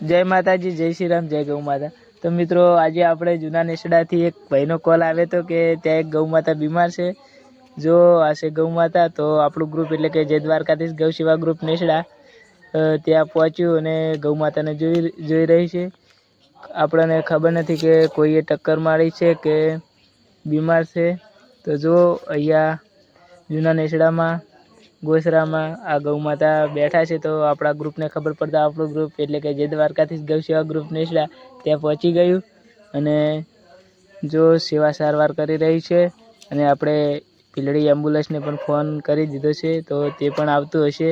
જય માતાજી, જય શ્રી રામ, જય ગૌ માતા। તો મિત્રો આજે આપણે જૂના નેસડાથી એક ભાઈનો કોલ આવ્યો હતો કે ત્યાં એક ગૌ માતા બીમાર છે। જો આ છે ગૌ માતા, તો આપણું ગ્રુપ એટલે કે જય દ્વારકાધીશ ગૌ સેવા ગ્રુપ નેસડા ત્યાં પહોંચ્યું અને ગૌ માતાને જોઈ રહી છે। આપણને ખબર નથી કે કોઈએ ટક્કર મારી છે કે બીમાર છે। તો જો અહીંયા જૂના નેસડામાં ગોસરામાં આ ગૌ માતા બેઠા છે। તો આપણા ગ્રુપને ખબર પડતા આપણું ગ્રુપ એટલે કે જય દ્વારકાધીશ ગૌ સેવા ગ્રુપ નેસડા ત્યાં પહોંચી ગયું અને જો સેવા સારવાર કરી રહી છે। અને આપણે પીલડી એમ્બ્યુલન્સને પણ ફોન કરી દીધો છે, તો તે પણ આવતું હશે।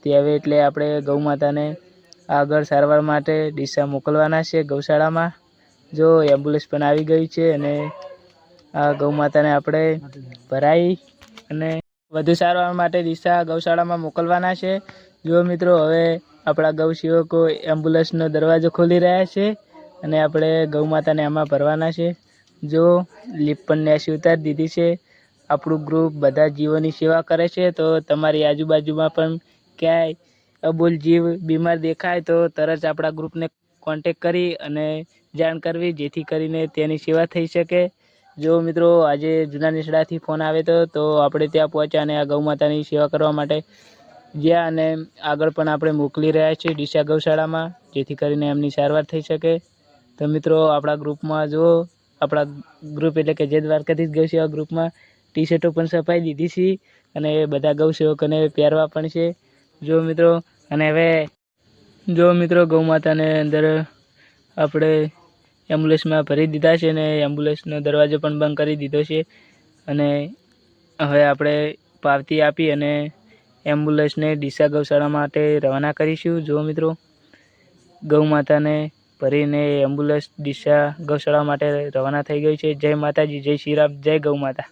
તે હવે એટલે આપણે ગૌ માતાને આગળ સારવાર માટે ડીસા મોકલવાના છે ગૌશાળામાં। જો એમ્બ્યુલન્સ પણ આવી ગઈ છે અને આ ગૌ માતાને આપણે ભરાઈ અને વધુ સારવાર માટે ડીસા ગૌશાળામાં મોકલવાના છે। જો મિત્રો હવે આપણા ગૌ સેવકો એમ્બ્યુલન્સનો દરવાજો ખોલી રહ્યા છે અને આપણે ગૌ માતાને આમાં ભરવાના છે। જો લીપ પણ નેસી ઉતારી દીધી છે। આપણું ગ્રુપ બધા જીવોની સેવા કરે છે। તો તમારી આજુબાજુમાં પણ ક્યાંય અબોલ જીવ બીમાર દેખાય તો તરત આપણા ગ્રુપને કોન્ટેક કરી અને જાણ કરવી, જેથી કરીને તેની સેવા થઈ શકે। જો મિત્રો આજે જૂના નેસડાથી ફોન આવ્યો તો આપણે ત્યાં પહોંચ્યા અને આ ગૌ માતાની સેવા કરવા માટે જ્યાં અને આગળ પણ આપણે મોકલી રહ્યા છીએ ડીસા ગૌશાળામાં, જેથી કરીને એમની સારવાર થઈ શકે। તો મિત્રો આપણા ગ્રુપમાં જો આપણા ગ્રુપ એટલે કે જય દ્વારકાધીશ ગૌ સેવા ગ્રુપમાં ટી શર્ટો પણ છપાઈ દીધી છે અને બધા ગૌ સેવકોને પહેરવા પણ છે। જો મિત્રો અને હવે જો મિત્રો ગૌ માતાને અંદર આપણે એમ્બ્યુલન્સમાં ભરી દીધા છે અને એમ્બ્યુલન્સનો દરવાજો પણ બંધ કરી દીધો છે અને હવે આપણે પાવતી આપી અને એમ્બ્યુલન્સને ડીસા ગૌશાળા માટે રવાના કરીશું। જો મિત્રો ગૌ માતાને ભરીને એમ્બ્યુલન્સ ડીસા ગૌશાળા માટે રવાના થઈ ગઈ છે। જય માતાજી, જય શ્રી રામ, જય ગૌ માતા।